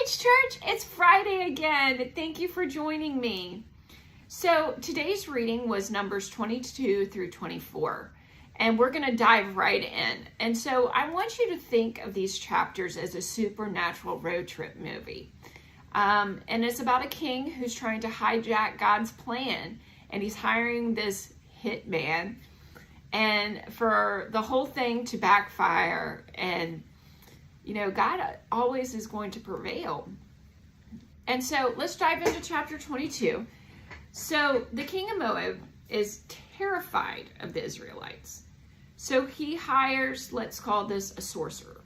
Outreach Church, it's Friday again. Thank you for joining me. So today's reading was Numbers 22 through 24, and we're going to dive right in. And so I want you to think of these chapters as a supernatural road trip movie. And it's about a king who's trying to hijack God's plan, and he's hiring this hitman, and for the whole thing to backfire, and God always is going to prevail. And so let's dive into chapter 22. So the king of Moab is terrified of the Israelites. So he hires, let's call this a sorcerer.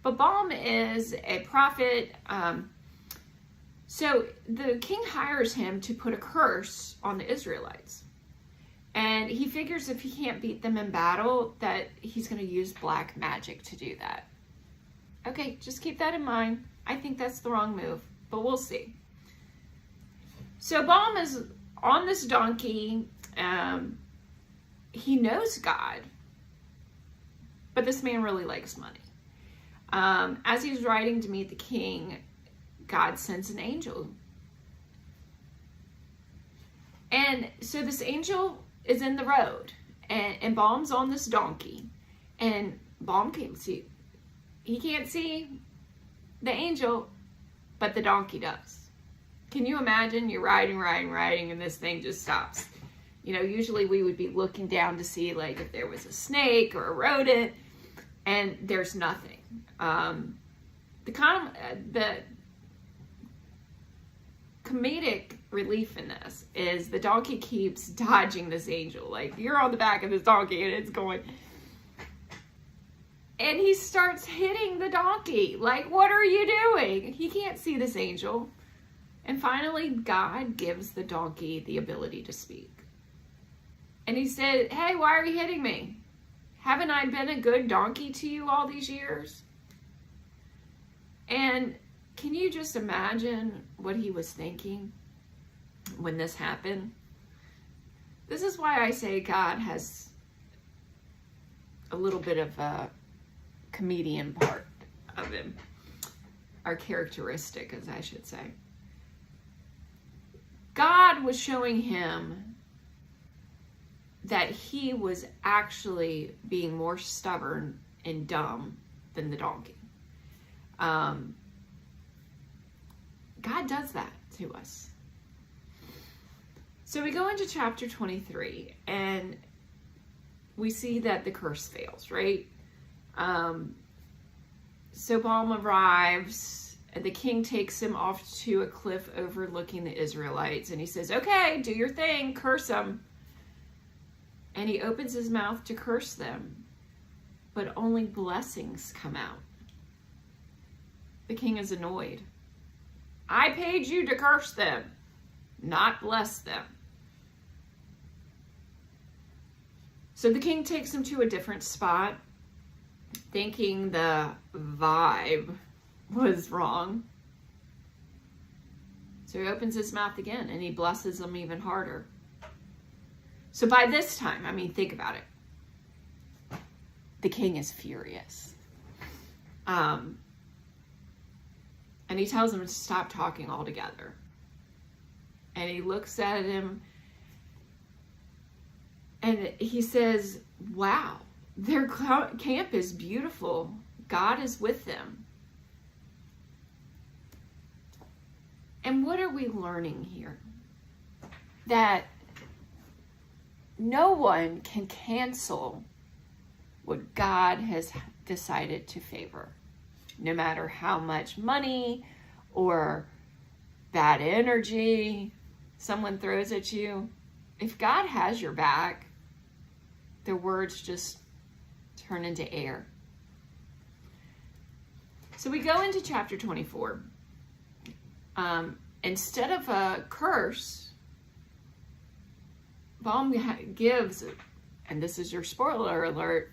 But Balaam is a prophet. So the king hires him to put a curse on the Israelites. And he figures if he can't beat them in battle, that he's going to use black magic to do that. Okay, just keep that in mind. I think that's the wrong move, but we'll see. So Balaam is on this donkey. He knows God, but this man really likes money. As he's riding to meet the king, God sends an angel. And so this angel is in the road, and Balaam's on this donkey, and Balaam can't see. He can't see the angel, but the donkey does. Can you imagine? You're riding, and this thing just stops. Usually we would be looking down to see like if there was a snake or a rodent, and there's nothing. The comedic relief in this is the donkey keeps dodging this angel. Like, you're on the back of this donkey and it's going... And he starts hitting the donkey. Like, what are you doing? He can't see this angel. And finally, God gives the donkey the ability to speak. And he said, hey, why are you hitting me? Haven't I been a good donkey to you all these years? And can you just imagine what he was thinking when this happened? This is why I say God has a little bit of a comedian part of him, or characteristic, as I should say. God was showing him that he was actually being more stubborn and dumb than the donkey. God does that to us. So we go into chapter 23, and we see that the curse fails, right? So Balaam arrives, and the king takes him off to a cliff overlooking the Israelites, and he says, okay, do your thing, curse them. And he opens his mouth to curse them, but only blessings come out. The king is annoyed. I paid you to curse them, not bless them. So the king takes him to a different spot, thinking the vibe was wrong. So he opens his mouth again, and he blesses them even harder. So by this time, think about it. The king is furious. And he tells him to stop talking altogether. And he looks at him, and he says, wow, their camp is beautiful. God is with them. And what are we learning here? That no one can cancel what God has decided to favor. No matter how much money or bad energy someone throws at you, if God has your back, their words just turn into air. So we go into chapter 24. Instead of a curse, Balaam gives, and this is your spoiler alert,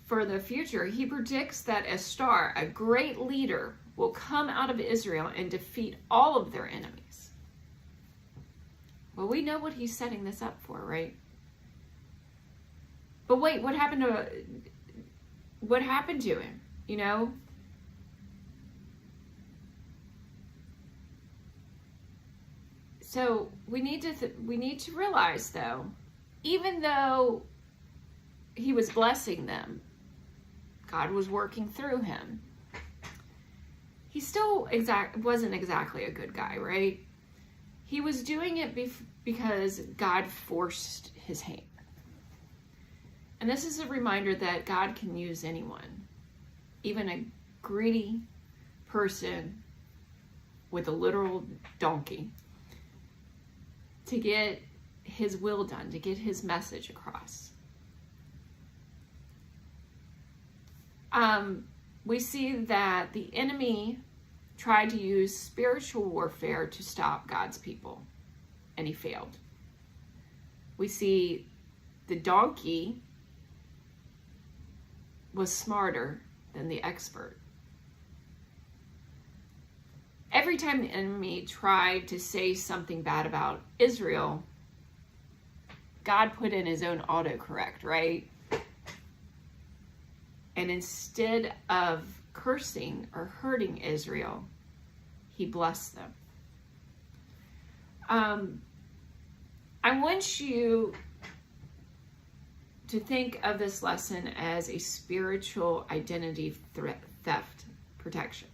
for the future, he predicts that a star, a great leader, will come out of Israel and defeat all of their enemies. Well, we know what he's setting this up for, right? But wait, what happened to him? So we need to realize, though, even though he was blessing them, God was working through him. He still wasn't exactly a good guy, right? He was doing it because God forced his hand. And this is a reminder that God can use anyone, even a greedy person with a literal donkey, to get his will done, to get his message across. We see that the enemy tried to use spiritual warfare to stop God's people, and he failed. We see the donkey was smarter than the expert. Every time the enemy tried to say something bad about Israel, God put in his own autocorrect, right? And instead of cursing or hurting Israel, he blessed them. I want you to think of this lesson as a spiritual identity theft protection.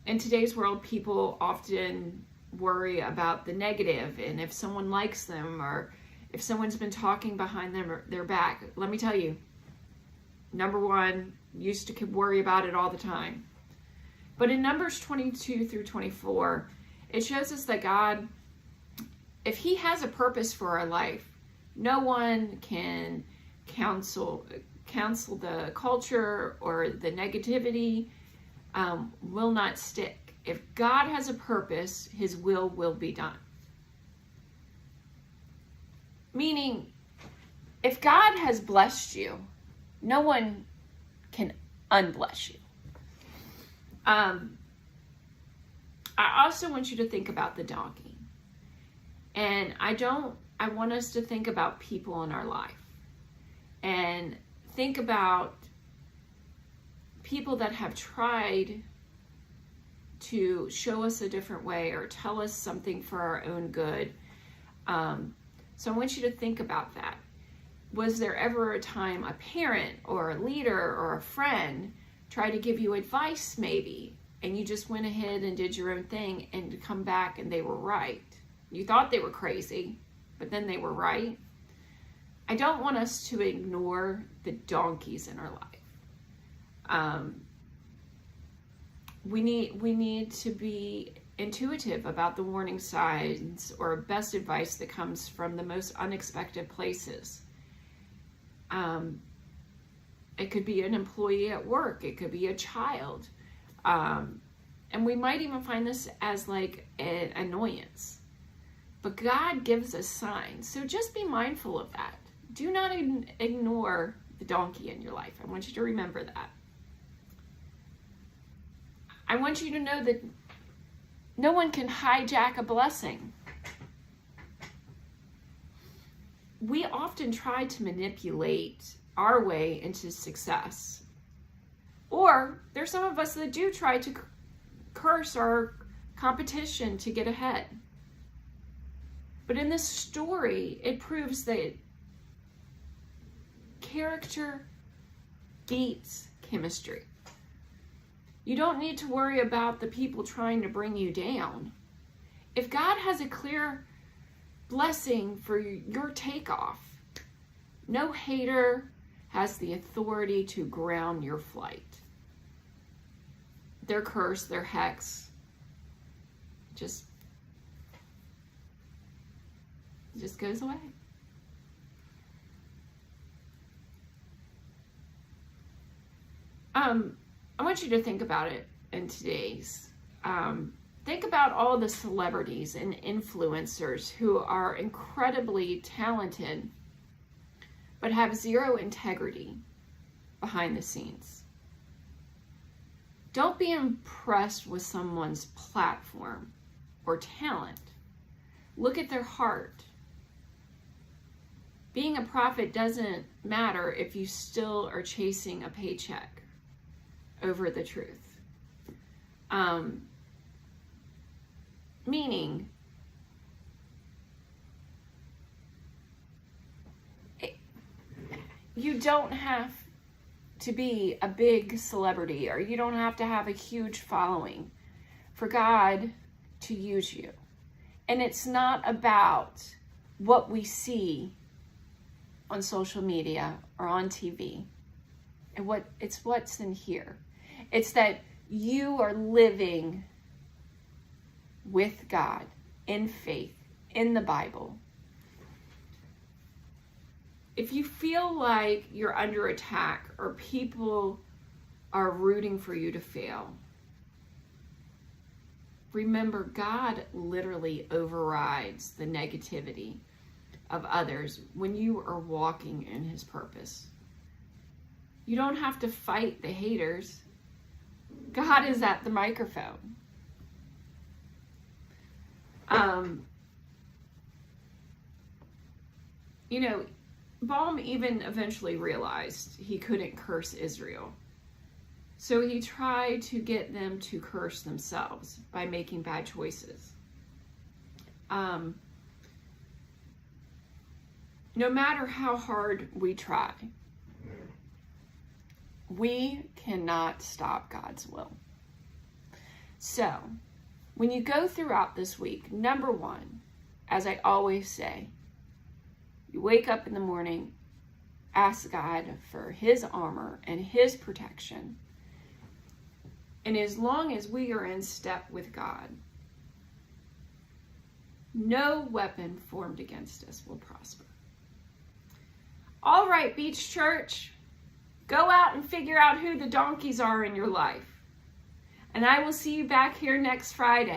In today's world, people often worry about the negative, and if someone likes them or if someone's been talking behind them or their back. Let me tell you, number one, used to worry about it all the time. But in Numbers 22 through 24, it shows us that God, if he has a purpose for our life, no one can counsel the culture or the negativity will not stick. If God has a purpose, his will be done. Meaning, if God has blessed you, no one can unbless you. I also want you to think about the donkey. And I want us to think about people in our life. And think about people that have tried to show us a different way or tell us something for our own good. So I want you to think about that. Was there ever a time a parent or a leader or a friend tried to give you advice maybe, and you just went ahead and did your own thing and come back and they were right? You thought they were crazy, but then they were right. I don't want us to ignore the donkeys in our life. We need to be intuitive about the warning signs or best advice that comes from the most unexpected places. It could be an employee at work. It could be a child. And we might even find this as like an annoyance. But God gives us signs. So just be mindful of that. Do not ignore the donkey in your life. I want you to remember that. I want you to know that no one can hijack a blessing. We often try to manipulate our way into success. Or there's some of us that do try to curse our competition to get ahead. But in this story, it proves that character beats chemistry. You don't need to worry about the people trying to bring you down. If God has a clear blessing for your takeoff, no hater has the authority to ground your flight. Their curse, their hex, just goes away. I want you to think about it in today's. Think about all the celebrities and influencers who are incredibly talented, but have zero integrity behind the scenes. Don't be impressed with someone's platform or talent. Look at their heart. Being a prophet doesn't matter if you still are chasing a paycheck over the truth. Meaning, you don't have to be a big celebrity, or you don't have to have a huge following for God to use you. And it's not about what we see on social media or on TV. It's what's in here. It's that you are living with God in faith, in the Bible. If you feel like you're under attack or people are rooting for you to fail, remember, God literally overrides the negativity of others when you are walking in his purpose. You don't have to fight the haters. God is at the microphone. Balaam even eventually realized he couldn't curse Israel. So he tried to get them to curse themselves by making bad choices. No matter how hard we try, we cannot stop God's will. So, when you go throughout this week, number one, as I always say, you wake up in the morning, ask God for his armor and his protection. And as long as we are in step with God, no weapon formed against us will prosper. All right, Beach Church, go out and figure out who the donkeys are in your life. And I will see you back here next Friday.